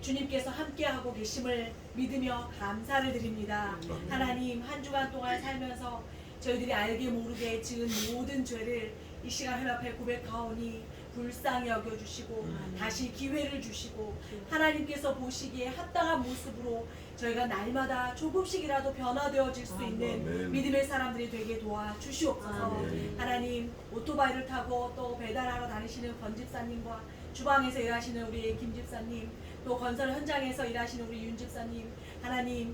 주님께서 함께하고 계심을 믿으며 감사를 드립니다. 하나님, 한 주간 동안 살면서 저희들이 알게 모르게 지은 모든 죄를 이 시간 하나님 앞에 고백하오니 불쌍히 여겨주시고 다시 기회를 주시고 하나님께서 보시기에 합당한 모습으로 저희가 날마다 조금씩이라도 변화되어질 수 있는 믿음의 사람들이 되게 도와주시옵소서. 하나님, 오토바이를 타고 또 배달하러 다니시는 권 집사님과 주방에서 일하시는 우리 김 집사님, 또 건설 현장에서 일하시는 우리 윤 집사님, 하나님,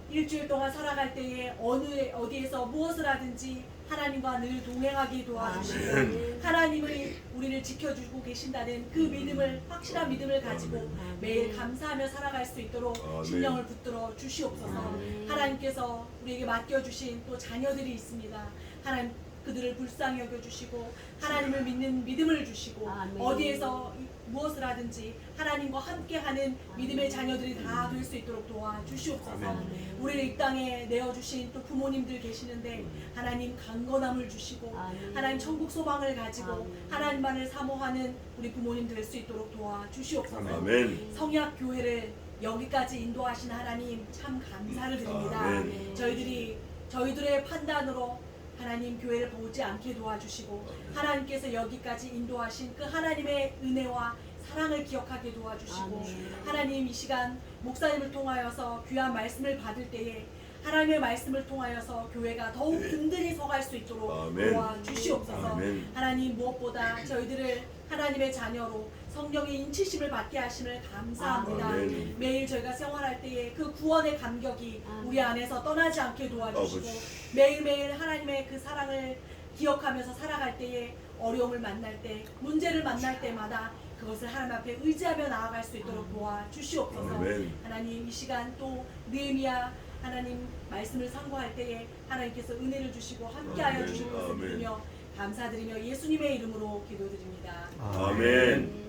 일주일 동안 살아갈 때에 어디에서 무엇을 하든지 하나님과 늘 동행하게 도와주시고 하나님의 우리를 지켜주고 계신다는 그 믿음을, 확실한 믿음을 가지고 매일 감사하며 살아갈 수 있도록 심령을 붙들어 주시옵소서. 하나님께서 우리에게 맡겨주신 또 자녀들이 있습니다. 하나님, 그들을 불쌍히 여겨주시고 하나님을 믿는 믿음을 주시고 어디에서 무엇을 하든지 하나님과 함께하는 믿음의 자녀들이 다 될 수 있도록 도와주시옵소서. 우리를 이 땅에 내어주신 또 부모님들 계시는데 하나님 강건함을 주시고 하나님 천국 소망을 가지고 하나님만을 사모하는 우리 부모님 될 수 있도록 도와주시옵소서. 성약교회를 여기까지 인도하신 하나님 참 감사를 드립니다. 저희들의 판단으로 하나님 교회를 보지 않게 도와주시고 하나님께서 여기까지 인도하신 그 하나님의 은혜와 사랑을 기억하게 도와주시고 하나님, 이 시간 목사님을 통하여서 귀한 말씀을 받을 때에 하나님의 말씀을 통하여서 교회가 더욱 든든히 서갈 수 있도록 도와주시옵소서. 하나님, 무엇보다 저희들을 하나님의 자녀로 성령의 인치심을 받게 하심을 감사합니다. 매일 저희가 생활할 때에 그 구원의 감격이 우리 안에서 떠나지 않게 도와주시고 매일매일 하나님의 그 사랑을 기억하면서 살아갈 때에 어려움을 만날 때, 문제를 만날 때마다 그것을 하나님 앞에 의지하며 나아갈 수 있도록 도와주시옵소서. 하나님, 이 시간 또 느헤미야 하나님 말씀을 상고할 때에 하나님께서 은혜를 주시고 함께하여 주실 것을 믿으며 감사드리며 예수님의 이름으로 기도드립니다. 아멘.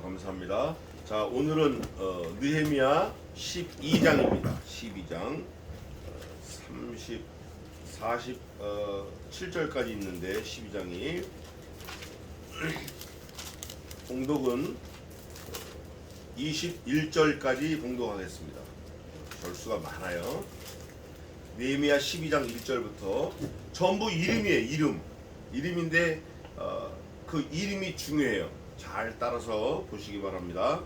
감사합니다. 자, 오늘은 느헤미야 12장입니다. 12장 47절까지 있는데 12장이 봉독은 21절까지 봉독하겠습니다. 절수가 많아요. 느헤미야 12장 1절부터 전부 이름이에요. 이름인데 그 이름이 중요해요. 잘 따라서 보시기 바랍니다.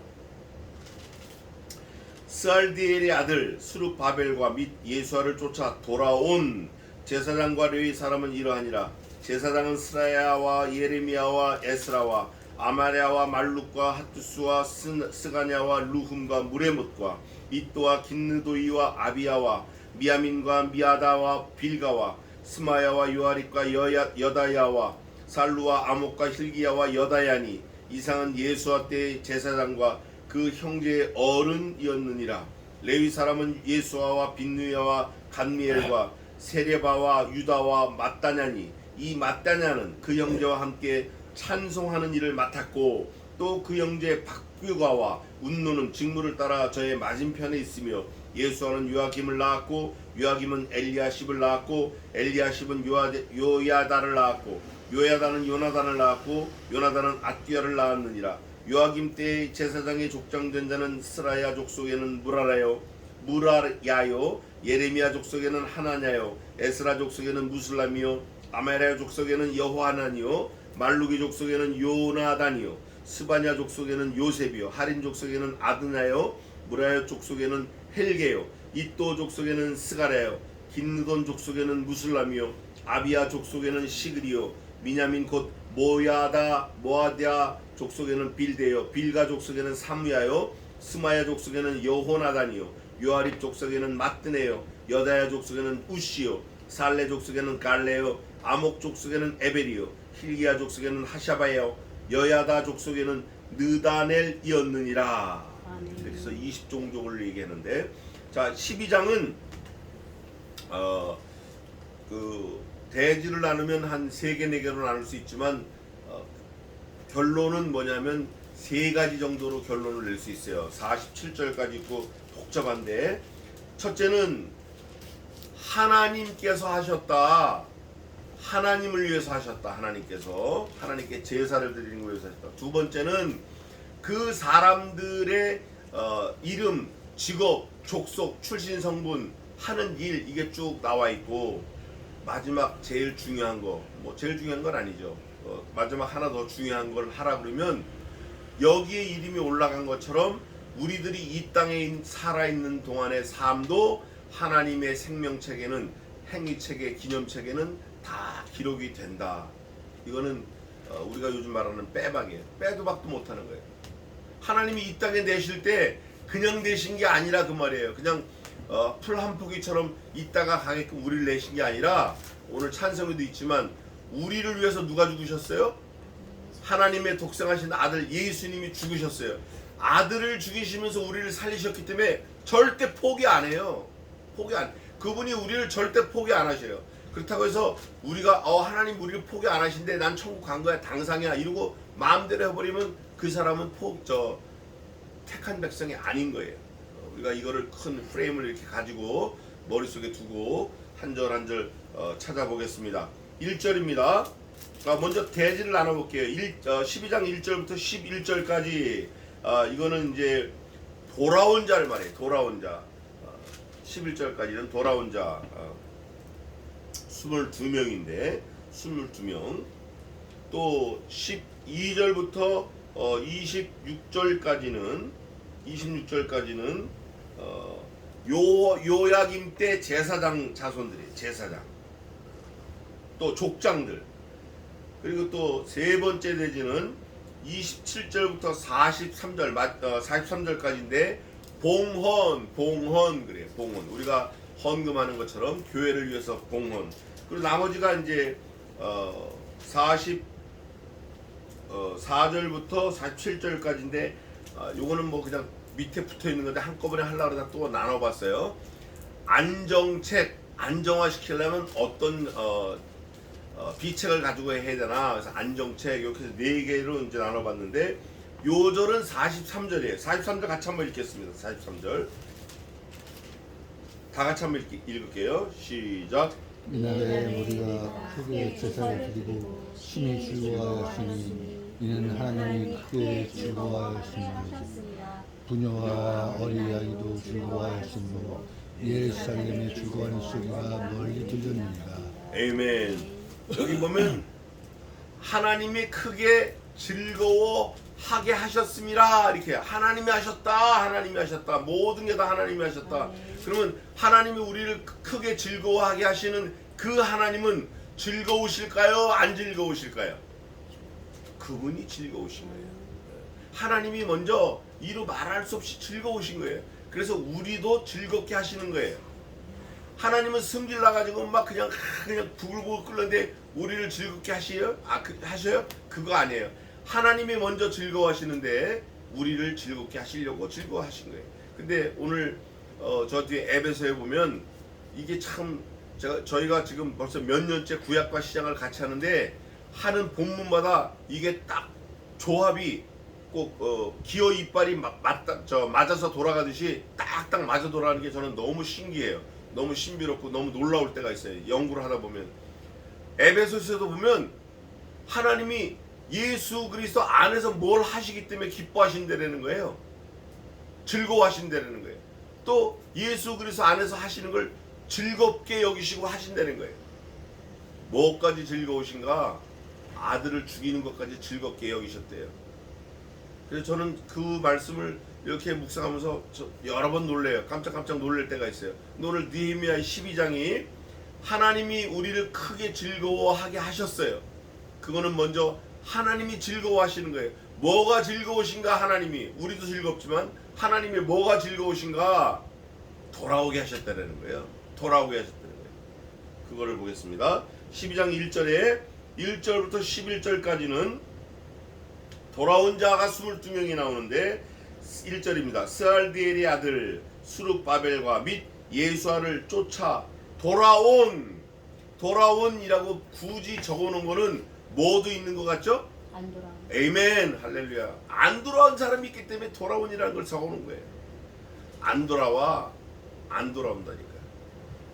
스알디엘의 아들 스룹바벨과 및 예수아를 쫓아 돌아온 제사장과 레위 사람은 이러하니라. 제사장은 스라야와 예레미야와 에스라와 아마랴와 말룩과 핫두스와 스가냐와 루흠과 무레못과 이또와 긴느도이와 아비야와 미야민과 미아다와 빌가와 스마야와 요아립과 여다야와 살루와 아목과 힐기야와 여다야니 이상은 예수와 때의 제사장과 그 형제의 어른이었느니라. 레위 사람은 예수아와 빈누야와 간미엘과 세레바와 유다와 mat다냐니 이 mat다냐는 그 형제와 함께 찬송하는 일을 맡았고 또 그 형제 박규가와 운노는 직무를 따라 저의 맞은편에 있으며 예수아는 요아김을 낳았고 요아김은 엘리야십을 낳았고 엘리야십은 요야다를 낳았고 요야다는 요나단을 낳았고 요나단은 앗디야를 낳았느니라. 요아김 때의 제사장의 족장된 자는 스라야 족속에는 무라야요 예레미야 족속에는 하나냐요 에스라 족속에는 무슬람이요 아메랴 족속에는 여호하나니요 말루기 족속에는 요나단이요 스바냐 족속에는 요셉이요 하린 족속에는 아드나요 무라야 족속에는 헬게요 이또 족속에는 스가랴요 긴느돈 족속에는 무슬람이요 아비야 족속에는 시그리요 미냐민 곧 모아디아 족속에는 빌데요 빌가 족속에는 사무야요 스마야 족속에는 여호나단이요 요아립 족속에는 마뜨네요 여다야 족속에는 우시요 살레 족속에는 갈레요 아목 족속에는 에벨이요 힐기야 족속에는 하샤바요 여야다 족속에는 느다넬이었느니라. 이렇게 해서 20종족을 얘기하는데, 자 12장은 그 대지를 나누면 한 3개 4개로 나눌 수 있지만 결론은 뭐냐면 3가지 정도로 결론을 낼 수 있어요. 47절까지 있고 복잡한데, 첫째는 하나님께서 하셨다. 하나님을 위해서 하셨다. 하나님께 제사를 드리는 걸 위해서 하셨다. 두 번째는 그 사람들의 이름, 직업, 족속, 출신, 성분, 하는 일, 이게 쭉 나와 있고, 마지막 제일 중요한 거, 뭐 제일 중요한 건 아니죠. 마지막 하나 더 중요한 걸 하라 그러면, 여기에 이름이 올라간 것처럼 우리들이 이 땅에 살아있는 동안의 삶도 하나님의 생명책에는, 행위책에, 기념책에는 다 기록이 된다. 이거는 우리가 요즘 말하는 빼박이에요. 빼도 박도 못하는 거예요. 하나님이 이 땅에 내실 때 그냥 내신 게 아니라 그 말이에요. 그냥 풀 한 포기처럼 있다가 가게끔 우리를 내신 게 아니라, 오늘 찬성에도 있지만 우리를 위해서 누가 죽으셨어요? 하나님의 독생하신 아들 예수님이 죽으셨어요. 아들을 죽이시면서 우리를 살리셨기 때문에 절대 포기 안 해요. 그분이 우리를 절대 포기 안 하셔요. 그렇다고 해서 우리가 하나님 우리를 포기 안 하신데 난 천국 간 거야, 당상이야 이러고 마음대로 해버리면 그 사람은 택한 백성이 아닌 거예요. 우리가 이거를 큰 프레임을 이렇게 가지고 머릿속에 두고 한 절 한 절 찾아보겠습니다. 1절입니다. 먼저 대지를 나눠볼게요. 12장 1절부터 11절까지 이거는 이제 돌아온 자를 말해요. 돌아온 자. 11절까지는 돌아온 자 22명인데 22명. 또 12절부터 26절까지는 요야김 때 제사장 자손들이에요. 제사장. 또 족장들. 그리고 또 세 번째 대지는 27절부터 43절까지인데 봉헌 그래요. 봉헌. 우리가 헌금하는 것처럼 교회를 위해서 봉헌. 그리고 나머지가 이제 44절부터 47절까지인데 요거는 뭐 그냥 밑에 붙어 있는 건데 한꺼번에 하려고 그러다 또 나눠봤어요. 안정책, 안정화시키려면 어떤 비책을 가지고 해야 되나. 그래서 안정책 이렇게 해서 4개로 이제 나눠봤는데, 요 절은 43절이에요. 43절 같이 한번 읽겠습니다. 43절 다 같이 한번 읽을게요. 시작. 이날에 우리가 크게 제사를 드리고 심히 즐거워하였으니 이는 하나님이 크게 즐거워하였습니다. 부녀와 어린아이도 즐거워하였으므로 예루살렘의 즐거워하는 소리가 멀리 들렸느니라. 아멘. 여기 보면 하나님이 크게 즐거워하게 하셨습니다. 이렇게 하나님이 하셨다. 모든 게 다 하나님이 하셨다. 그러면 하나님이 우리를 크게 즐거워하게 하시는 그 하나님은 즐거우실까요? 안 즐거우실까요? 그분이 즐거우신 거예요. 하나님이 먼저 이루 말할 수 없이 즐거우신 거예요. 그래서 우리도 즐겁게 하시는 거예요. 하나님은 승질 나가지고 막 그냥 부글부글 끓는데 우리를 즐겁게 하셔요? 하셔요? 그거 아니에요. 하나님이 먼저 즐거워하시는데 우리를 즐겁게 하시려고 즐거워하신 거예요. 근데 오늘 저 뒤에 에베소에 보면 이게 참 저희가 지금 벌써 몇 년째 구약과 시장을 같이 하는데 하는 본문마다 이게 딱 조합이 꼭 기어 이빨이 맞아서 돌아가듯이 딱딱 맞아 돌아가는 게 저는 너무 신기해요. 너무 신비롭고 너무 놀라울 때가 있어요. 연구를 하다 보면 에베소서도 보면 하나님이 예수 그리스도 안에서 뭘 하시기 때문에 기뻐하신다는 거예요. 즐거워하신다는 거예요. 또 예수 그리스도 안에서 하시는 걸 즐겁게 여기시고 하신다는 거예요. 뭐까지 즐거우신가? 아들을 죽이는 것까지 즐겁게 여기셨대요. 그래서 저는 그 말씀을 이렇게 묵상하면서 여러 번 놀래요. 깜짝 놀랄 때가 있어요. 오늘 느헤미야 12장이 하나님이 우리를 크게 즐거워하게 하셨어요. 그거는 먼저 하나님이 즐거워하시는 거예요. 뭐가 즐거우신가? 하나님이. 우리도 즐겁지만 하나님이 뭐가 즐거우신가? 돌아오게 하셨다는 거예요. 돌아오게 하셨다는 거예요. 그거를 보겠습니다. 12장 1절에 1절부터 11절까지는 돌아온 자가 22명이 나오는데 1절입니다. 스알디엘의 아들 수룹바벨과 및 예수아를 쫓아 돌아온이라고 굳이 적어놓은 거는 뭐도 있는 것 같죠? 안 돌아. 에이멘 할렐루야. 안 돌아온 사람이 있기 때문에 돌아온이라는 걸 적어놓은 거예요. 안 돌아온다니까요.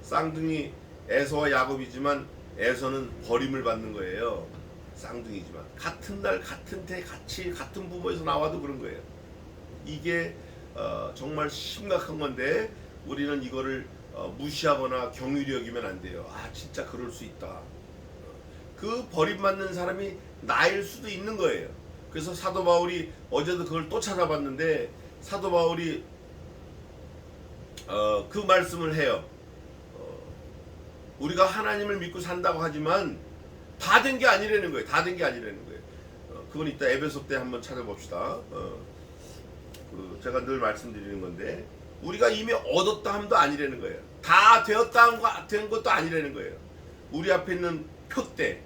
쌍둥이 에서와 야곱이지만 에서는 버림을 받는 거예요. 쌍둥이지만 같은 날 같은 때 같이 같은 부모에서 나와도 그런 거예요. 이게 정말 심각한 건데 우리는 이거를 무시하거나 경휼히 여기면 안 돼요. 아 진짜 그럴 수 있다. 그 버림받는 사람이 나일 수도 있는 거예요. 그래서 사도 바울이 어제도 그걸 또 찾아봤는데 사도 바울이 그 말씀을 해요. 우리가 하나님을 믿고 산다고 하지만 다 된 게 아니라는 거예요. 다 된 게 아니라는 거예요. 그건 이따 에베소 때 한번 찾아봅시다. 제가 늘 말씀드리는 건데 우리가 이미 얻었다 함도 아니라는 거예요. 다 되었다 된 것도 아니라는 거예요. 우리 앞에 있는 표대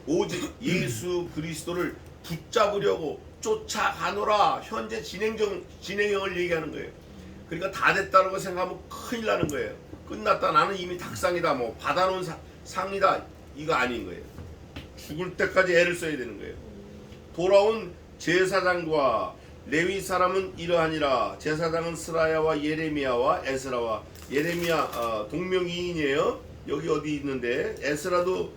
오직 예수 그리스도를 붙잡으려고 쫓아가노라. 현재 진행형을 얘기하는 거예요. 그러니까 다 됐다는 거 생각하면 큰일 나는 거예요. 끝났다. 나는 이미 닭상이다. 뭐 받아놓은 상이다. 이거 아닌 거예요. 죽을 때까지 애를 써야 되는 거예요. 돌아온 제사장과 레위 사람은 이러하니라. 제사장은 스라야와 예레미야와 에스라와 예레미야 동명이인이에요. 여기 어디 있는데 에스라도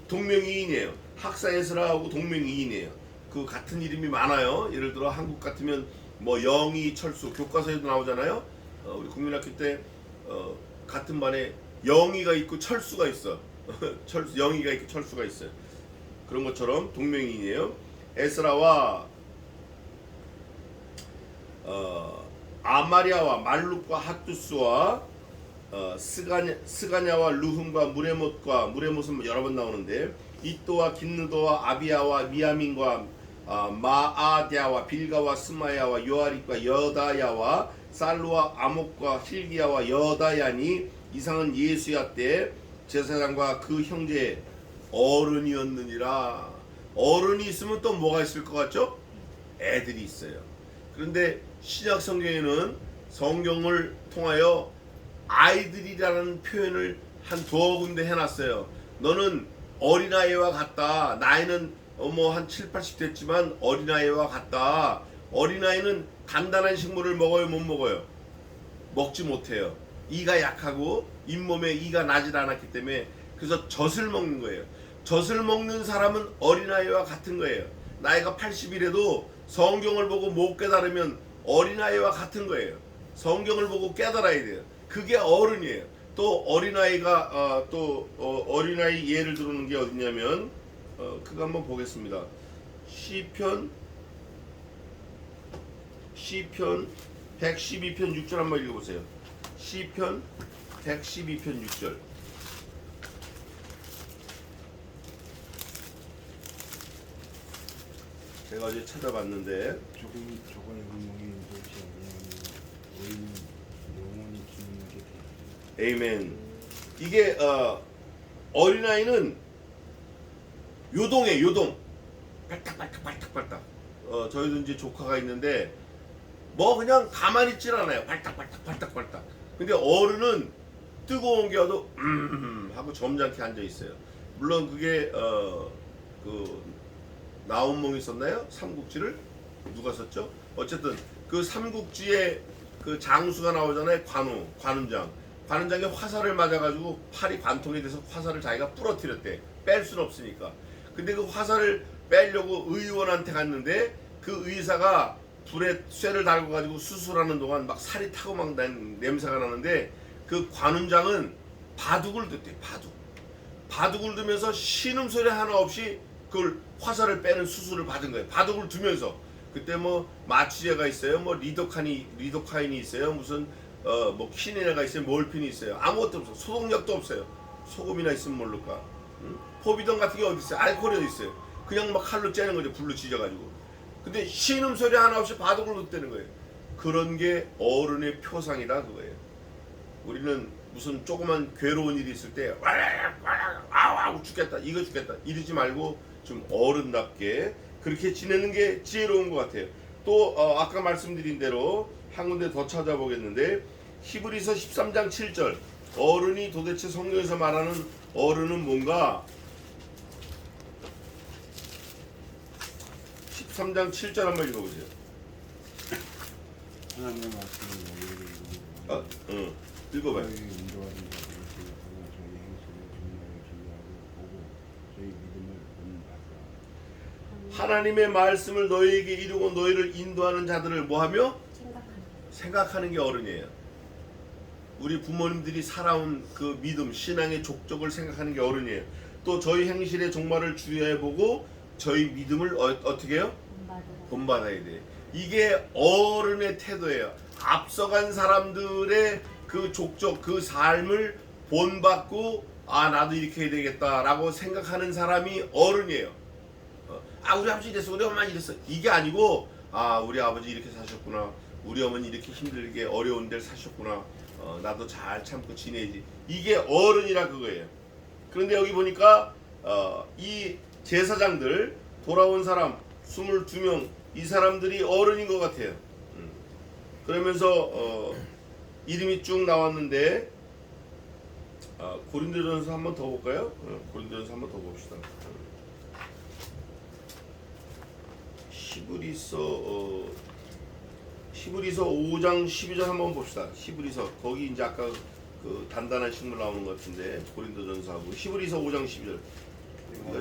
동명이인이에요. 학사 에스라하고 동명이인이에요. 그 같은 이름이 많아요. 예를 들어 한국 같으면 뭐 영희 철수 교과서에도 나오잖아요. 우리 국민학교 때 같은 반에 영희가 있고 철수가 있어. 영희가 있고 철수가 있어요. 그런 것처럼 동명이인이에요. 에스라와 아마리아와 말룩과 핫두스와 스가냐와 루흠과 무레못은 여러 번 나오는데 이또와 긴느도와 아비야와 미야민과 마아디아와 빌가와 스마야와 요아립과 여다야와 살루와 아목과 힐기야와 여다야니 이상은 예수야 때 제사장과 그 형제 어른이었느니라. 어른이 있으면 또 뭐가 있을 것 같죠? 애들이 있어요. 그런데 신약 성경에는 성경을 통하여 아이들이라는 표현을 한 두어 군데 해놨어요. 너는 어린아이와 같다. 나이는 한 7, 80 됐지만 어린아이와 같다. 어린아이는 단단한 식물을 먹어요? 못 먹어요? 먹지 못해요. 이가 약하고 잇몸에 이가 나질 않았기 때문에 그래서 젖을 먹는 거예요. 젖을 먹는 사람은 어린아이와 같은 거예요. 나이가 80이라도 성경을 보고 못 깨달으면 어린아이와 같은 거예요. 성경을 보고 깨달아야 돼요. 그게 어른이에요. 또 어린아이가 어린아이 예를 들어놓은 게 어디냐면 그거 한번 보겠습니다. 시편 112편 6절 한번 읽어보세요. 시편 112편 6절. 제가 어제 찾아봤는데 저걸 구멍이 것이 아니하니 영원히 주님에게 되 에이멘. 이게 어린아이는 요동해. 요동. 발딱발딱. 저희도 이제 조카가 있는데 뭐 그냥 가만히 있질 않아요. 발딱발딱. 근데 어른은 뜨거운 게 와도 하고 점잖게 앉아 있어요. 물론 그게 그 나온몽이 썼나요? 삼국지를 누가 썼죠? 어쨌든 그 삼국지에 그 장수가 나오잖아요. 관운장에 화살을 맞아가지고 팔이 관통이 돼서 화살을 자기가 부러뜨렸대. 뺄 수는 없으니까. 근데 그 화살을 빼려고 의원한테 갔는데 그 의사가 불에 쇠를 달고 가지고 수술하는 동안 막 살이 타고 막 냄새가 나는데 그 관운장은 바둑을 뒀대. 바둑을 두면서 신음소리 하나 없이 그걸 화살을 빼는 수술을 받은 거예요. 바둑을 두면서. 그때 뭐 마취제가 있어요. 뭐 리도카인이 있어요. 무슨 뭐 키니네가 있어요. 몰핀이 있어요. 아무것도 없어. 소독약도 없어요. 소금이나 있으면 모를까. 포비돈 같은 게 어디 있어요? 알코올이 어디 있어요? 그냥 막 칼로 째는 거죠. 불로 지져가지고. 근데 신음소리 하나 없이 바둑을 뒀다는 거예요. 그런 게 어른의 표상이다 그거예요. 우리는 무슨 조그만 괴로운 일이 있을 때 아우 죽겠다 이거 죽겠다 이러지 말고 좀 어른답게 그렇게 지내는 게 지혜로운 것 같아요. 또 아까 말씀드린 대로 한 군데 더 찾아보겠는데 히브리서 13장 7절 어른이 도대체 성경에서 말하는 어른은 뭔가 13장 7절 한번 읽어보세요. 하나님의 말씀을 너희에게 이루고 읽어봐요. 너희에게 인도하는 자들을 기억하고 저희 행실을 정말로 주의하고 보고 저희 믿음을 본받으라. 하나님의 말씀을 너희에게 이루고 너희를 인도하는 자들을 뭐하며? 생각하는 게 어른이에요. 우리 부모님들이 살아온 그 믿음, 신앙의 족적을 생각하는 게 어른이에요. 또 저희 행실의 종말을 주의해보고 저희 믿음을 어떻게 해요? 본받아야 돼. 이게 어른의 태도예요. 앞서간 사람들의 그 족적, 그 삶을 본받고 아 나도 이렇게 해야 되겠다라고 생각하는 사람이 어른이에요. 우리 아버지 이랬어, 우리 엄마 이랬어. 이게 아니고 우리 아버지 이렇게 사셨구나, 우리 어머니 이렇게 힘들게 어려운 데를 사셨구나, 나도 잘 참고 지내야지. 이게 어른이라 그거예요. 그런데 여기 보니까 이 제사장들 돌아온 사람 22명 이 사람들이 어른인 것 같아요. 그러면서 이름이 쭉 나왔는데 고린도전서 한번 더 볼까요? 고린도전서 한번 더 봅시다. 히브리서 5장 12절 한번 봅시다. 히브리서 거기 이제 아까 그 단단한 식물 나오는 것 같은데 고린도전서하고 히브리서 5장 12절. 너희가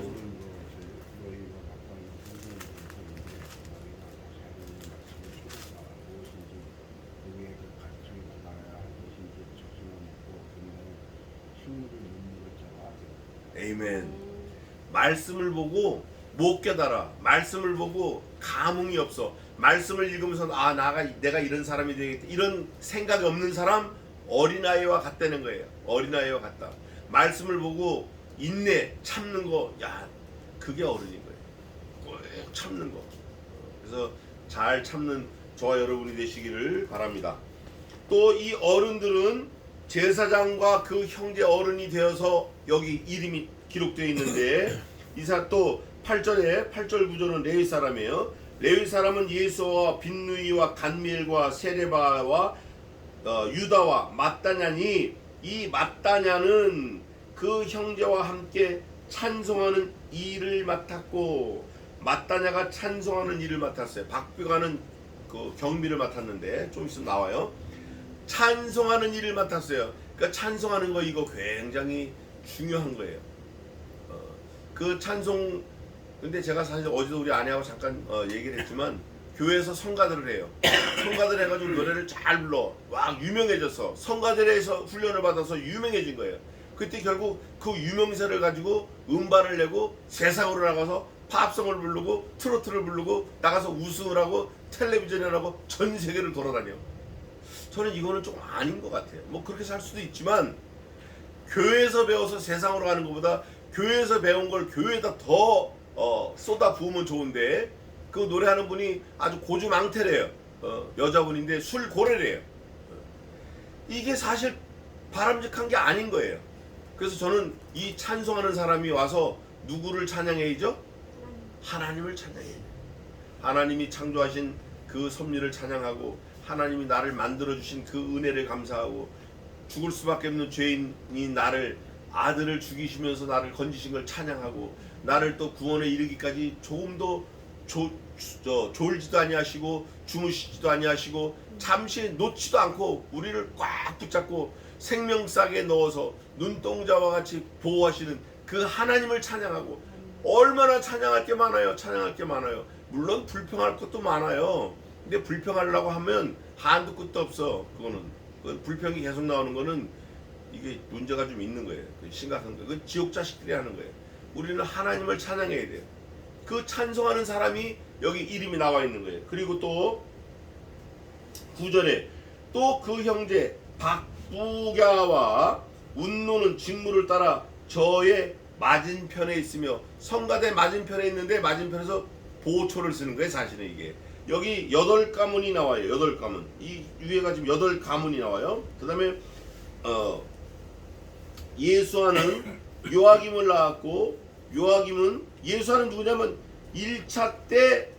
마땅히 성경을 공부하는데 너희가 다 잘하는 말씀을 쫓아가 무엇인지 누구에게 가르쳐야 할 것인지 적심을 먹고 그날은 식물을 못 먹을 자가 되리라. 에이멘. 말씀을 보고 못 깨달아. 말씀을 보고 감흥이 없어. 말씀을 읽으면서 내가 이런 사람이 되겠다. 이런 생각이 없는 사람 어린아이와 같다는 거예요. 어린아이와 같다. 말씀을 보고 인내, 참는 거, 그게 어른인 거예요. 꼭 참는 거. 그래서 잘 참는 저와 여러분이 되시기를 바랍니다. 또 이 어른들은 제사장과 그 형제 어른이 되어서 여기 이름이 기록되어 있는데 이사 또 8절 9절은 레위 사람이에요. 레위 사람은 예수와 빈누이와 간미엘과 세레바와 유다와 마따냐니 이 마따냐는 그 형제와 함께 찬송하는 일을 맡았고 마따냐가 찬송하는 일을 맡았어요. 박비가는 그 경비를 맡았는데 좀 있으면 나와요. 찬송하는 일을 맡았어요. 그러니까 찬송하는 거 이거 굉장히 중요한 거예요. 그 찬송 근데 제가 사실 어제도 우리 아내하고 잠깐 얘기를 했지만 교회에서 성가들을 해요. 성가들 해가지고 노래를 잘 불러 막 유명해져서 성가들에서 훈련을 받아서 유명해진 거예요. 그때 결국 그 유명세를 가지고 음반을 내고 세상으로 나가서 팝송을 부르고 트로트를 부르고 나가서 우승을 하고 텔레비전에 나가고 전 세계를 돌아다녀. 저는 이거는 조금 아닌 것 같아요. 뭐 그렇게 살 수도 있지만 교회에서 배워서 세상으로 가는 것보다 교회에서 배운 걸 교회에다 더 쏟아 부으면 좋은데 그 노래하는 분이 아주 고주망태래요. 여자분인데 술 고래래요. 이게 사실 바람직한 게 아닌 거예요. 그래서 저는 이 찬송하는 사람이 와서 누구를 찬양해야죠? 하나님을 찬양해요. 하나님이 창조하신 그 섭리를 찬양하고 하나님이 나를 만들어주신 그 은혜를 감사하고 죽을 수밖에 없는 죄인이 나를 아들을 죽이시면서 나를 건지신 걸 찬양하고 나를 또 구원에 이르기까지 조금도 졸지도 아니하시고 주무시지도 아니하시고 잠시 놓지도 않고 우리를 꽉 붙잡고 생명싸게 넣어서 눈동자와 같이 보호하시는 그 하나님을 찬양하고 얼마나 찬양할 게 많아요. 찬양할 게 많아요. 물론 불평할 것도 많아요. 근데 불평하려고 하면 한도 끝도 없어. 그거는 불평이 계속 나오는 거는 이게 문제가 좀 있는 거예요. 심각한 거예요. 그 지옥 자식들이 하는 거예요. 우리는 하나님을 찬양해야 돼요. 그 찬송하는 사람이 여기 이름이 나와 있는 거예요. 그리고 또 9절에 또 그 형제 박부갸와 운노는 직무를 따라 저의 맞은편에 있으며 성가대 맞은편에 있는데 맞은편에서 보초를 쓰는 거예요. 사실은 이게 여기 8가문이 나와요. 8가문. 이 위에가 지금 8가문이 나와요. 그 다음에 예수아는 요아김을 낳았고 요아김은 예수아는 누구냐면 1차 때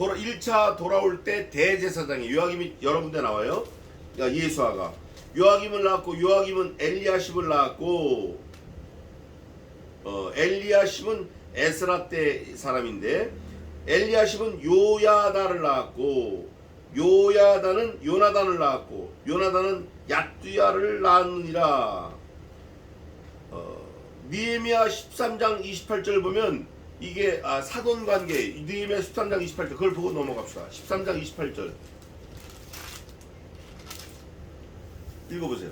1차 돌아올 때 대제사장이 요야김이 여러 군데 나와요. 예수아가 요야김을 낳았고 요야김은 엘리야십을 낳았고 엘리야십은 에스라 때 사람인데 엘리야십은 요야다를 낳았고 요야다는 요나단을 낳았고 요나단은 얏두야를 낳았느니라. 느헤미야 13장 28절 보면 이게 사돈 관계 느헤미야 13장 28절 그걸 보고 넘어갑시다. 13장 28절 읽어보세요.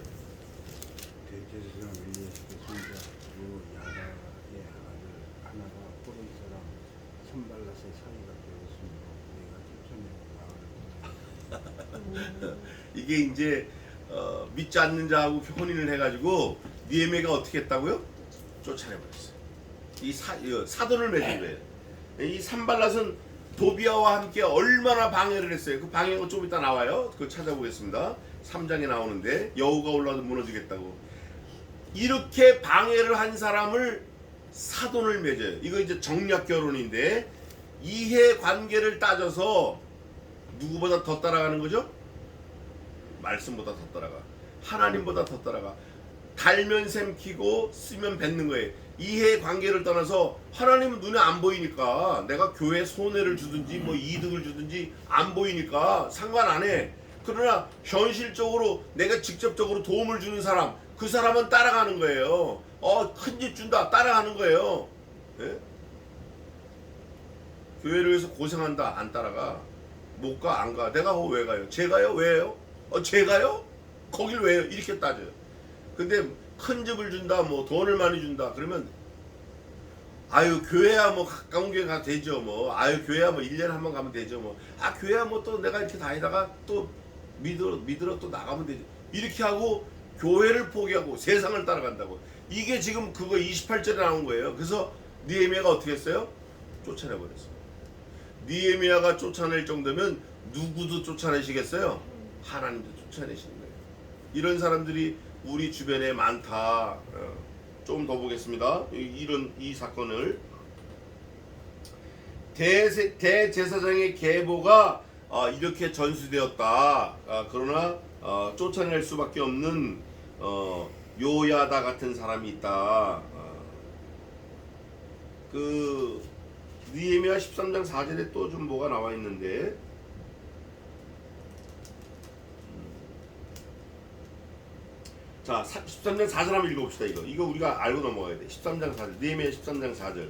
대제사장 엘리야십의 손자 요야다의 아들 하나가 포로이 사람 산발랏의 사이가 되었으므로 우리가 쫓아내고 나가는 이게 이제 믿지 않는 자하고 혼인을 해가지고 느헤미야가 어떻게 했다고요? 쫓아내버렸어요. 이 사돈을 맺은 거예요. 이 산발랏은 도비아와 함께 얼마나 방해를 했어요. 그 방해가 좀 이따 나와요. 그거 찾아보겠습니다. 3장에 나오는데 여우가 올라와도 무너지겠다고. 이렇게 방해를 한 사람을 사돈을 맺어요. 이거 이제 정략 결혼인데 이해 관계를 따져서 누구보다 더 따라가는 거죠? 말씀보다 더 따라가. 하나님보다 더 따라가. 달면 샘키고 쓰면 뱉는 거예요. 이해 관계를 떠나서 하나님은 눈에 안 보이니까 내가 교회에 손해를 주든지 뭐 이득을 주든지 안 보이니까 상관 안 해. 그러나 현실적으로 내가 직접적으로 도움을 주는 사람, 그 사람은 따라가는 거예요. 큰 집 준다 따라가는 거예요. 예? 교회를 위해서 고생한다 안 따라가. 못 가 안 가. 내가 왜 가요? 제가요? 왜요? 제가요? 거길 왜요? 이렇게 따져요. 근데 큰 집을 준다 뭐 돈을 많이 준다 그러면 아유 교회야 뭐 가까운 교회 가도 되죠 뭐. 아유 교회야 뭐 1년에 한 번 가면 되죠 뭐. 교회야 뭐 또 내가 이렇게 다니다가 또 믿으러 또 나가면 되죠. 이렇게 하고 교회를 포기하고 세상을 따라간다고. 이게 지금 그거 28절에 나온 거예요. 그래서 느헤미야가 어떻게 했어요? 쫓아내버렸어요. 느헤미야가 쫓아낼 정도면 누구도 쫓아내시겠어요? 하나님도 쫓아내시는 거예요. 이런 사람들이 우리 주변에 많다. 좀 더 보겠습니다. 이 사건을 대제사장의 계보가 이렇게 전수되었다. 그러나 쫓아낼 수밖에 없는 요야다 같은 사람이 있다. 그 느헤미야 13장 4절에 또 좀 뭐가 나와 있는데 자 13장 4절 한번 읽어봅시다. 이거 우리가 알고 넘어가야 돼. 13장 4절 느헤미야 13장 4절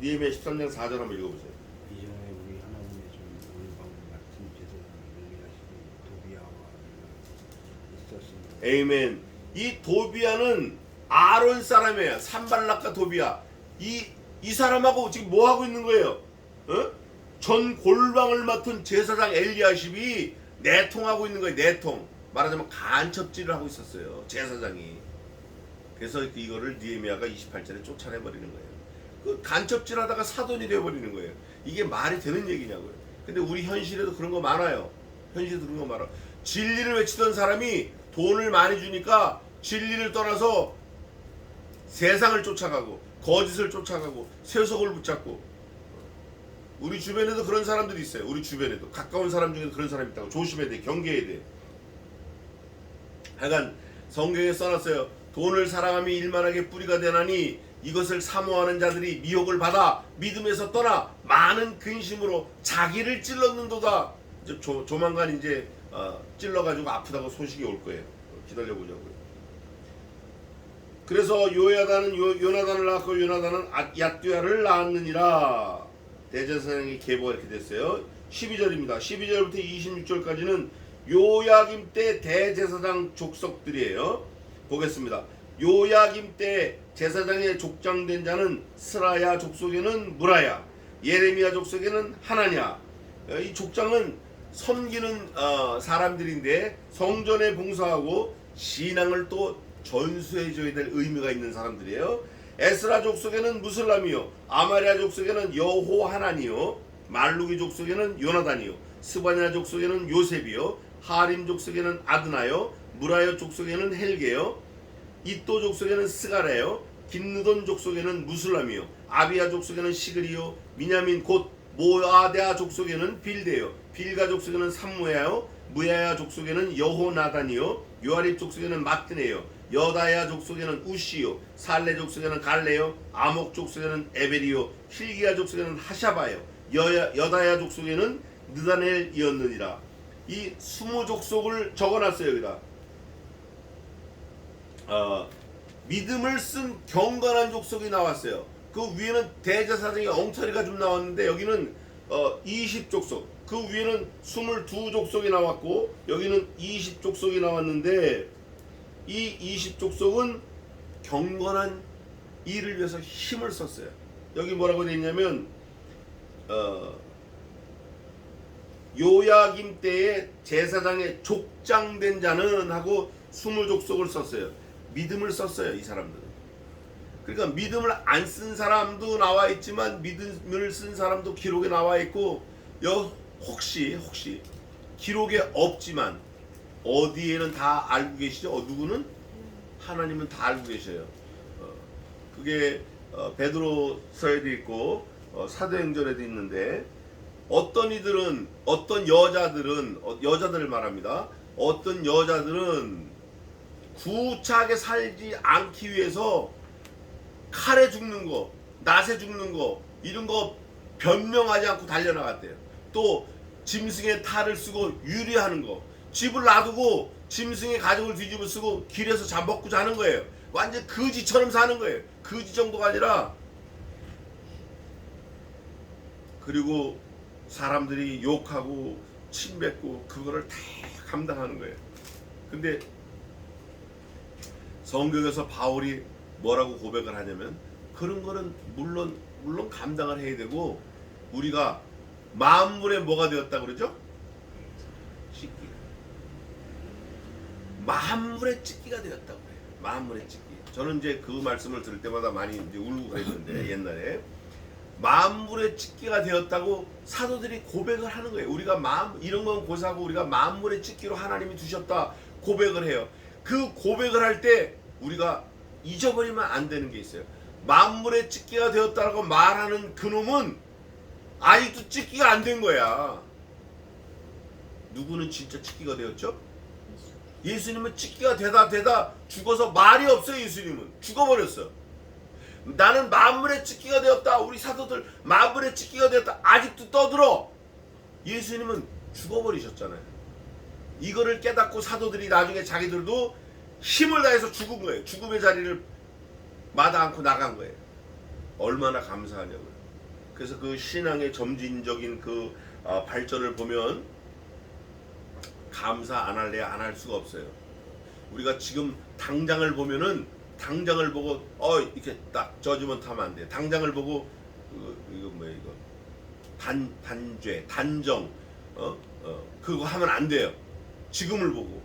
느헤미야 13장 4절 한번 읽어보세요. 이전에 우리 하나님의 종 올바운 같은 제사장 엘리야십이 도비아와 있었습니다. 에이멘. 이 도비아는 아론 사람이에요. 산발락과 도비아. 이 사람하고 지금 뭐 하고 있는 거예요? 전 골방을 맡은 제사장 엘리야십이 내통하고 있는 거예요. 내통. 말하자면 간첩질을 하고 있었어요. 제사장이. 그래서 이거를 느헤미야가 28절에 쫓아내버리는 거예요. 그 간첩질하다가 사돈이 되어버리는 거예요. 이게 말이 되는 얘기냐고요. 근데 우리 현실에도 그런 거 많아요. 현실에도 그런 거 많아. 진리를 외치던 사람이 돈을 많이 주니까 진리를 떠나서 세상을 쫓아가고 거짓을 쫓아가고 세속을 붙잡고. 우리 주변에도 그런 사람들이 있어요. 우리 주변에도 가까운 사람 중에도 그런 사람이 있다고. 조심해야 돼. 경계해야 돼. 하여간 성경에 써놨어요. 돈을 사랑함이 일만하게 뿌리가 되나니 이것을 사모하는 자들이 미혹을 받아 믿음에서 떠나 많은 근심으로 자기를 찔렀는도다. 이제 조만간 이제 찔러가지고 아프다고 소식이 올 거예요. 기다려보자고요. 그래서 요야다는 요나단을 낳았고 요나단은 얏두야를 낳았느니라. 대제사장의 계보가 이렇게 됐어요. 12절입니다. 12절부터 26절까지는 요야김 때 대제사장 족속들이에요. 보겠습니다. 요야김 때 제사장의 족장된 자는 스라야 족속에는 무라야, 예레미야 족속에는 하나냐. 이 족장은 섬기는 사람들인데 성전에 봉사하고 신앙을 또 전수해줘야 될 의미가 있는 사람들이에요. 에스라 족속에는 무슬람이요, 아마리아 족속에는 여호하나니요, 말루기 족속에는 요나단이요, 스바냐 족속에는 요셉이요, 하림 족속에는 아드나요, 무라요 족속에는 헬게요. 이또 족속에는 스가랴요, 긴느돈 족속에는 무술람이요, 아비야 족속에는 시그리요, 미냐민 곧 모아데아 족속에는 빌데요, 빌가 족속에는 삼무야요, 무야야 족속에는 여호나단이요, 요아립 족속에는 마뜨네요, 여다야 족속에는 우시요, 살레 족속에는 갈레요, 아목 족속에는 에벨이요, 힐기야 족속에는 하샤바요, 여다야 족속에는 느다넬이었느니라. 이 20족속을 적어놨어요. 여기다 믿음을 쓴 경건한 족속이 나왔어요. 그 위에는 대제사장의 엉터리가 좀 나왔는데 여기는 20족속, 그 위에는 22족속이 나왔고 여기는 20족속이 나왔는데 이 20족속은 경건한 일을 위해서 힘을 썼어요. 여기 뭐라고 되어 있냐면 요야김 때에 제사장의 족장된 자는 하고 20족속을 썼어요. 믿음을 썼어요. 이 사람들은. 그러니까 믿음을 안 쓴 사람도 나와 있지만 믿음을 쓴 사람도 기록에 나와 있고 혹시 기록에 없지만 어디에는 다 알고 계시죠? 누구는? 하나님은 다 알고 계셔요. 그게 베드로서에도 있고 사도행전에도 있는데 어떤 이들은 어떤 여자들을 말합니다. 어떤 여자들은 구차하게 살지 않기 위해서 칼에 죽는 거, 낫에 죽는 거 이런 거 변명하지 않고 달려나갔대요. 또 짐승의 탈을 쓰고 유리하는 거, 집을 놔두고 짐승의 가죽을 뒤집어 쓰고 길에서 잡먹고 자는 거예요. 완전 거지처럼 사는 거예요. 거지 정도가 아니라. 그리고 사람들이 욕하고 침뱉고 그거를 다 감당하는 거예요. 근데 성경에서 바울이 뭐라고 고백을 하냐면 그런 거는 물론 감당을 해야 되고 우리가 만물의 뭐가 되었다 그러죠? 찢기. 만물의 찢기가 되었다고 해요. 만물의 찢기. 저는 이제 그 말씀을 들을 때마다 많이 이제 울고 그랬는데 옛날에 만물의 찢기가 되었다고 사도들이 고백을 하는 거예요. 우리가 이런 건 고사하고 우리가 만물의 찢기로 하나님이 두셨다 고백을 해요. 그 고백을 할 때 우리가 잊어버리면 안 되는 게 있어요. 만물의 찢기가 되었다고 말하는 그놈은 아직도 찢기가 안 된 거야. 누구는 진짜 찢기가 되었죠? 예수님은 찢기가 되다 죽어서 말이 없어요. 예수님은 죽어버렸어. 나는 만물의 찢기가 되었다. 우리 사도들 만물의 찢기가 되었다. 아직도 떠들어. 예수님은 죽어버리셨잖아요. 이거를 깨닫고 사도들이 나중에 자기들도 힘을 다해서 죽은 거예요. 죽음의 자리를 마다 않고 나간 거예요. 얼마나 감사하냐고요. 그래서 그 신앙의 점진적인 그 발전을 보면 감사 안 할래야 안 할 수가 없어요. 우리가 지금 당장을 보면은 당장을 보고 이렇게 딱 저주먼트 하면 안 돼. 당장을 보고 이거 뭐야 이거 단죄 단정 그거 하면 안 돼요. 지금을 보고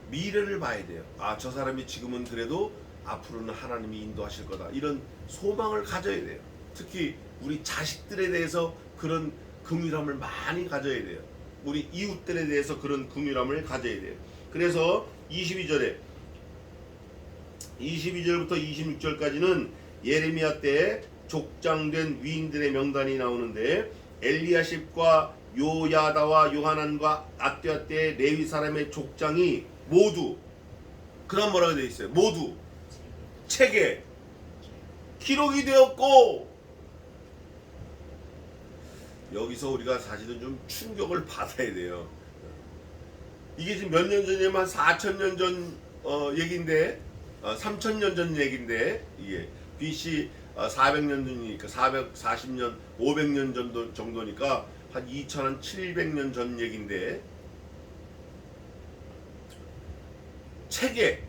미래를 봐야 돼요. 저 사람이 지금은 그래도 앞으로는 하나님이 인도하실 거다. 이런 소망을 가져야 돼요. 특히 우리 자식들에 대해서 그런 긍휼함을 많이 가져야 돼요. 우리 이웃들에 대해서 그런 긍휼함을 가져야 돼요. 그래서 22절부터 26절까지는 예레미야 때 족장된 위인들의 명단이 나오는데 엘리야십과 요야다와 요하난과 아띠아 때의 레위 사람의 족장이 모두 그 다음 뭐라고 되어 있어요? 모두 책에 기록이 되었고 여기서 우리가 사실은 좀 충격을 받아야 돼요. 이게 지금 몇 년 전이면 한 4,000년 전 얘기인데 3,000년 전 얘기인데 이게 BC 400년 전이니까 440년 500년 정도니까 한 2,700년 전 얘기인데 책에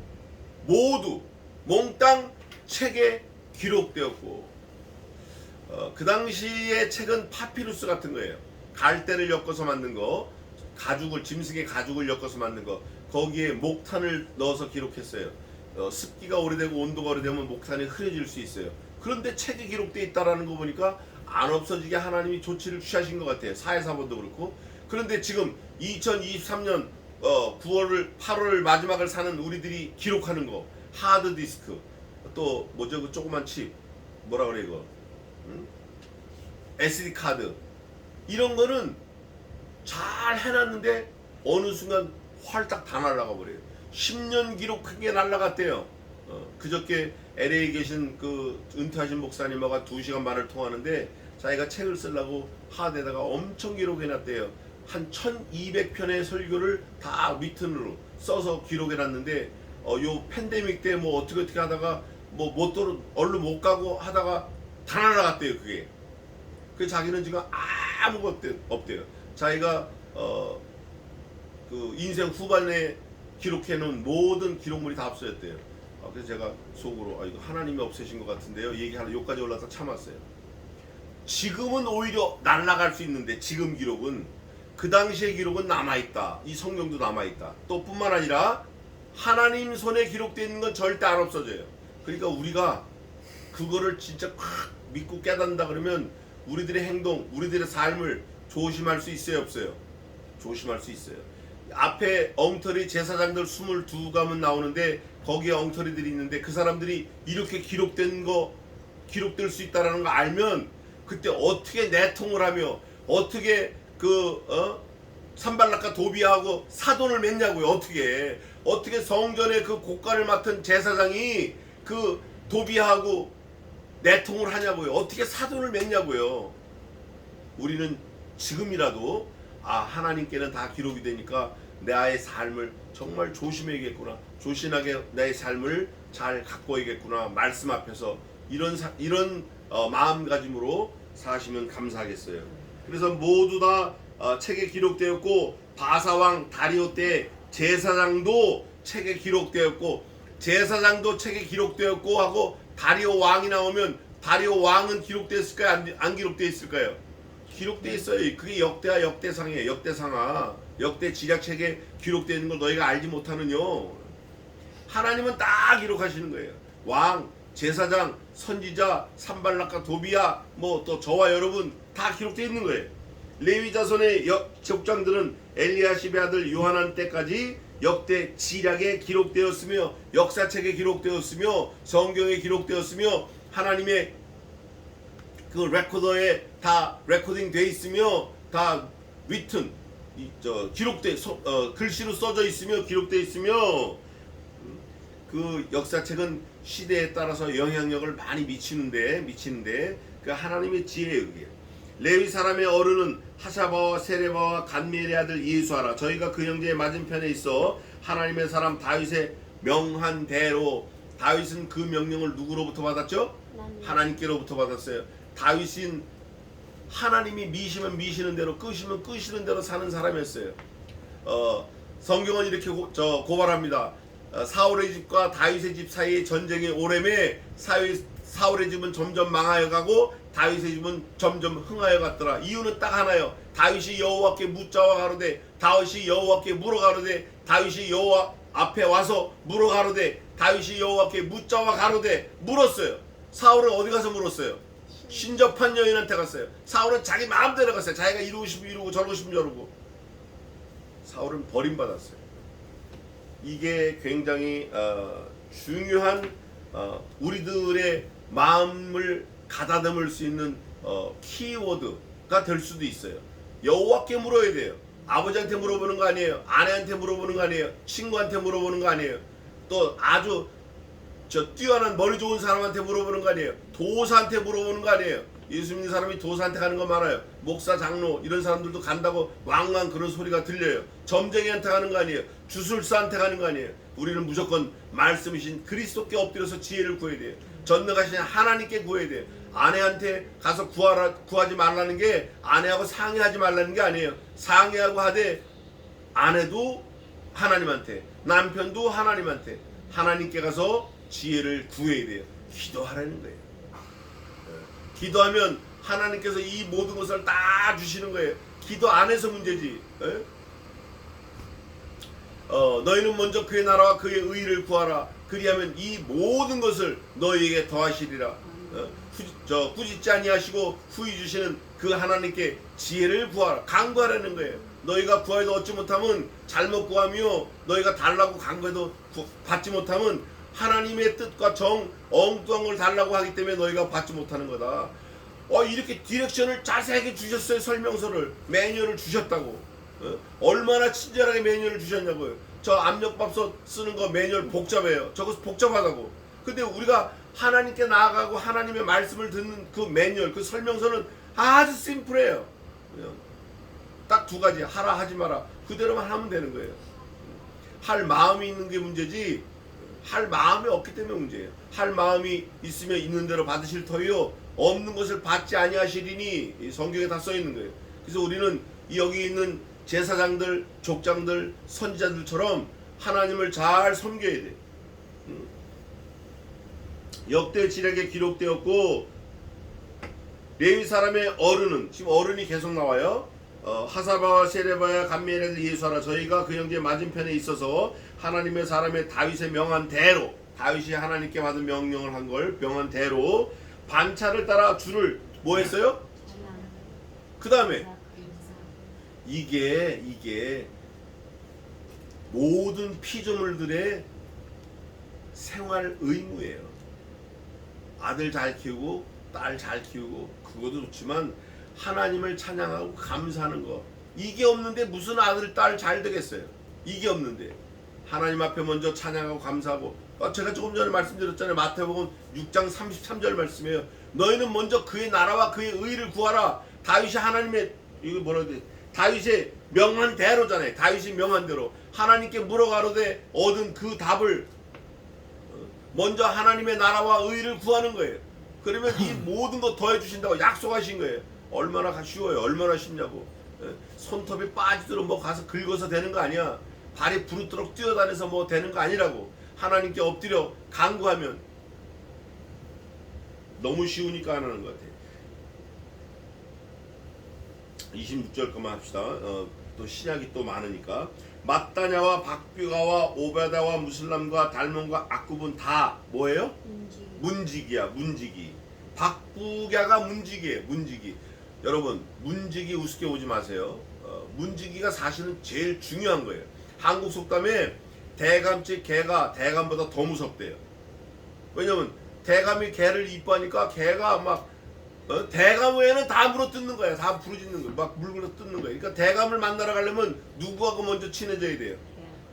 모두 몽땅 책에 기록되었고 그 당시의 책은 파피루스 같은 거예요. 갈대를 엮어서 만든 거, 짐승의 가죽을 엮어서 만든 거, 거기에 목탄을 넣어서 기록했어요. 습기가 오래되고 온도가 오래되면 목탄이 흐려질 수 있어요. 그런데 책에 기록되어 있다라는 거 보니까 안 없어지게 하나님이 조치를 취하신 것 같아요. 사회사본도 그렇고. 그런데 지금 2023년 9월 8월 마지막을 사는 우리들이 기록하는 거 하드 디스크, 또 뭐죠 그 조그만 칩, 뭐라 그래 이거, SD 카드, 이런 거는 잘 해놨는데 어느 순간 활딱 다 날아가 버려요. 10년 기록한 게 날아갔대요. 그저께 LA에 계신 그 은퇴하신 목사님하고 2시간 반을 통하는데 자기가 책을 쓰려고 하드에다가 엄청 기록해놨대요. 한 1200편의 설교를 다 리튼으로 써서 기록해놨는데 요 팬데믹 때 뭐 어떻게 하다가 뭐 모토로 얼른 못 가고 하다가 다 날아갔대요 그게. 그래서 자기는 지금 아무것도 없대요. 자기가 그 인생 후반에 기록해놓은 모든 기록물이 다 없어졌대요. 그래서 제가 속으로 이거 하나님이 없애신 것 같은데요. 얘기하러 여기까지 올라서 참았어요. 지금은 오히려 날아갈 수 있는데 지금 기록은 그 당시의 기록은 남아있다. 이 성경도 남아있다. 또 뿐만 아니라 하나님 손에 기록되어 있는 건 절대 안 없어져요. 그러니까 우리가 그거를 진짜 꽉 믿고 깨닫는다 그러면 우리들의 행동, 우리들의 삶을 조심할 수 있어요 없어요? 조심할 수 있어요. 앞에 엉터리 제사장들 22가문 나오는데 거기에 엉터리들이 있는데 그 사람들이 이렇게 기록될 수 있다는 거 알면 그때 어떻게 내통을 하며 어떻게 산발락과 도비하고 사돈을 맺냐고요. 어떻게 성전의 그 고관을 맡은 제사장이 그 도비하고 내통을 하냐고요. 어떻게 사돈을 맺냐고요. 우리는 지금이라도 하나님께는 다 기록이 되니까 나의 삶을 정말 조심해야겠구나. 조신하게 나의 삶을 잘 가꿔야겠구나. 말씀 앞에서 이런 마음가짐으로 사시면 감사하겠어요. 그래서 모두 다 책에 기록되었고 바사왕 다리오 때 제사장도 책에 기록되었고 제사장도 책에 기록되었고 하고 다리오 왕이 나오면 다리오 왕은 기록되었을까요? 안 기록되어 있을까요? 기록되어 있어요. 그게 역대하 역대상이에요. 역대상하 역대 지략책에 기록되어 있는 걸 너희가 알지 못하느뇨. 하나님은 다 기록하시는 거예요. 왕, 제사장, 선지자, 산발락과 도비야, 뭐 또 저와 여러분 다 기록되어 있는 거예요. 레위 자손의 족장들은 엘리야십의 아들 요하난 때까지 역대 지략에 기록되었으며 역사책에 기록되었으며 성경에 기록되었으며 하나님의 그 레코더에 다 레코딩 돼 있으며 다 위튼 글씨로 써져 있으며 기록되어 있으며 그 역사책은 시대에 따라서 영향력을 많이 미치는데 그 하나님의 지혜에 의해 레위 사람의 어른은 하샤바와 세레바와 간미엘의 아들 예수하라. 저희가 그 형제의 맞은편에 있어 하나님의 사람 다윗의 명한 대로 다윗은 그 명령을 누구로부터 받았죠? 하나님께로부터 받았어요. 다윗은 하나님이 미시면 미시는 대로 끄시면 끄시는 대로 사는 사람이었어요. 성경은 이렇게 고발합니다. 사울의 집과 다윗의 집 사이의 전쟁이 오래매 사울의 집은 점점 망하여 가고 다윗의 집은 점점 흥하여 갔더라. 이유는 딱 하나요. 다윗이 여호와께 묻자와 가로되 다윗이 여호와께 물어 가로되 다윗이 여호와 앞에 와서 물어 가로되 다윗이 여호와께 묻자와 가로되 물었어요. 사울은 어디 가서 물었어요? 신접한 여인한테 갔어요. 사울은 자기 마음대로 갔어요. 자기가 이루고 싶으면 이루고 저러고 싶으면 저러고. 사울은 버림받았어요. 이게 굉장히 중요한 우리들의 마음을 가다듬을 수 있는 키워드가 될 수도 있어요. 여호와께 물어야 돼요. 아버지한테 물어보는 거 아니에요. 아내한테 물어보는 거 아니에요. 친구한테 물어보는 거 아니에요. 또 아주 뛰어난 머리 좋은 사람한테 물어보는 거 아니에요. 도사한테 물어보는 거 아니에요. 예수 믿는 사람이 도사한테 가는 거 많아요. 목사, 장로 이런 사람들도 간다고 왕왕 그런 소리가 들려요. 점쟁이한테 가는 거 아니에요. 주술사한테 가는 거 아니에요. 우리는 무조건 말씀이신 그리스도께 엎드려서 지혜를 구해야 돼요. 전능하신 하나님께 구해야 돼요. 아내한테 가서 구하지 말라는 게 아내하고 상의하지 말라는 게 아니에요. 상의하고 하되 아내도 하나님한테, 남편도 하나님한테, 하나님께 가서 지혜를 구해야 돼요. 기도하라는 거예요. 기도하면 하나님께서 이 모든 것을 다 주시는 거예요. 기도 안 해서 문제지. 너희는 먼저 그의 나라와 그의 의를 구하라. 그리하면 이 모든 것을 너희에게 더하시리라. 꾸짖지 아니하시고 후히 주시는 그 하나님께 지혜를 구하라. 간구하라는 거예요. 너희가 구하여도 얻지 못하면 잘못 구하며 너희가 달라고 간구해도 받지 못하면 하나님의 뜻과 정 엉뚱한 걸 달라고 하기 때문에 너희가 받지 못하는 거다. 이렇게 디렉션을 자세하게 주셨어요. 설명서를, 매뉴얼을 주셨다고. 얼마나 친절하게 매뉴얼을 주셨냐고요. 저 압력밥솥 쓰는 거 매뉴얼 복잡해요. 저거 복잡하다고. 근데 우리가 하나님께 나아가고 하나님의 말씀을 듣는 그 매뉴얼, 그 설명서는 아주 심플해요. 딱 두 가지, 하라 하지 마라. 그대로만 하면 되는 거예요. 할 마음이 있는 게 문제지 할 마음이 없기 때문에 문제예요. 할 마음이 있으면 있는 대로 받으실 터이요 없는 것을 받지 아니하시리니, 이 성경에 다 써 있는 거예요. 그래서 우리는 여기 있는 제사장들, 족장들, 선지자들처럼 하나님을 잘 섬겨야 돼. 역대 지략에 기록되었고, 레위 사람의 어른은, 지금 어른이 계속 나와요. 하사바와 세레바야 감미엘을 예수하라. 저희가 그 형제 맞은편에 있어서 하나님의 사람의 다윗의 명한 대로, 다윗이 하나님께 받은 명령을 한 걸 명한 대로 반차를 따라 주를 뭐 했어요? 그 다음에 이게 모든 피조물들의 생활 의무예요. 아들 잘 키우고 딸 잘 키우고 그것도 좋지만 하나님을 찬양하고 감사하는 거, 이게 없는데 무슨 아들 딸 잘 되겠어요? 이게 없는데 하나님 앞에 먼저 찬양하고 감사하고, 제가 조금 전에 말씀드렸잖아요. 마태복음 6장 33절 말씀이에요. 너희는 먼저 그의 나라와 그의 의를 구하라. 다윗이 하나님의, 이거 뭐라 그래, 다윗의 명한 대로잖아요. 다윗이 명한 대로 하나님께 물어가로되 얻은 그 답을 먼저 하나님의 나라와 의를 구하는 거예요. 그러면 이 모든 거 더해 주신다고 약속하신 거예요. 얼마나 쉬워요. 얼마나 쉽냐고. 손톱이 빠지도록 뭐 가서 긁어서 되는 거 아니야. 발이 부르도록 뛰어다녀서 뭐 되는 거 아니라고. 하나님께 엎드려 간구하면 너무 쉬우니까 안 하는 것 같아요. 26절 것만 합시다. 또 신약이 또 많으니까. mat다냐와 박비가와 오베다와 무슬람과 달몬과 악굽은 다 뭐예요? 문지기야. 문지기. 박부갸가 문지기예요. 문지기. 여러분, 문지기 우습게 오지 마세요. 문지기가 사실은 제일 중요한 거예요. 한국 속담에 대감집 개가 대감보다 더 무섭대요. 왜냐면 대감이 개를 이뻐하니까 개가 막 대감 외에는 다 물어뜯는 거야. 다 부르짖는 거야. 막 물고 뜯는 거야. 그러니까 대감을 만나러 가려면 누구하고 먼저 친해져야 돼요?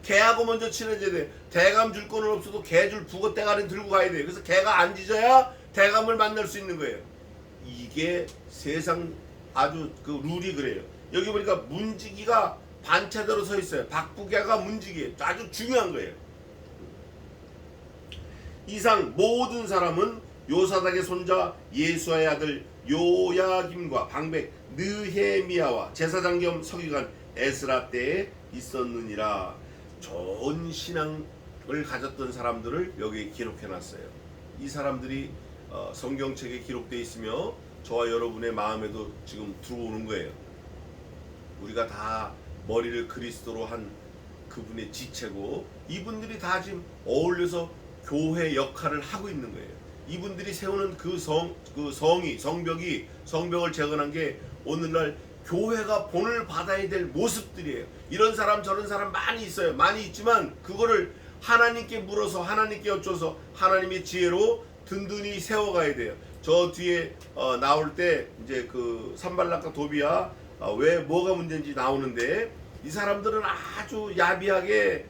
개하고 먼저 친해져야 돼. 대감 줄 거는 없어도 개 줄 북어 대가리 들고 가야 돼요. 그래서 개가 안 짖어야 대감을 만날 수 있는 거예요. 이게 세상 아주 그 룰이 그래요. 여기 보니까 문지기가 반차대로 서 있어요. 박부갸가 문지기예요. 아주 중요한 거예요. 이상 모든 사람은 요사닥의 손자 예수아의 아들 요야김과 방백 느헤미야와 제사장 겸 서기관 에스라 때에 있었느니라. 좋은 신앙을 가졌던 사람들을 여기 기록해놨어요. 이 사람들이 성경책에 기록되어 있으며 저와 여러분의 마음에도 지금 들어오는 거예요. 우리가 다 머리를 그리스도로 한 그분의 지체고, 이분들이 다 지금 어울려서 교회 역할을 하고 있는 거예요. 이분들이 세우는 그 성벽을 재건한 게 오늘날 교회가 본을 받아야 될 모습들이에요. 이런 사람 저런 사람 많이 있어요. 많이 있지만 그거를 하나님께 물어서 하나님께 여쭤서 하나님의 지혜로 든든히 세워가야 돼요. 저 뒤에 나올 때 이제 그 산발락과 도비야 왜 뭐가 문제인지 나오는데, 이 사람들은 아주 야비하게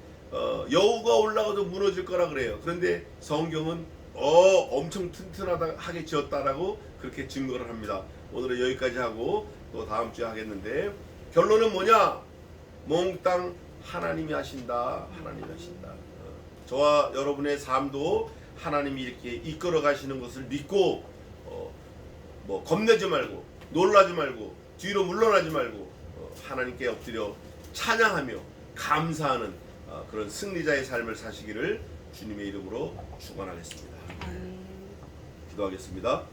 여우가 올라가도 무너질 거라 그래요. 그런데 성경은 엄청 튼튼하게 지었다라고 그렇게 증거를 합니다. 오늘은 여기까지 하고 또 다음 주에 하겠는데, 결론은 뭐냐? 몽땅 하나님이 하신다. 하나님이 하신다. 저와 여러분의 삶도 하나님이 이렇게 이끌어 가시는 것을 믿고 뭐 겁내지 말고 놀라지 말고 뒤로 물러나지 말고 하나님께 엎드려 찬양하며 감사하는 그런 승리자의 삶을 사시기를 주님의 이름으로 축원하겠습니다. 기도하겠습니다.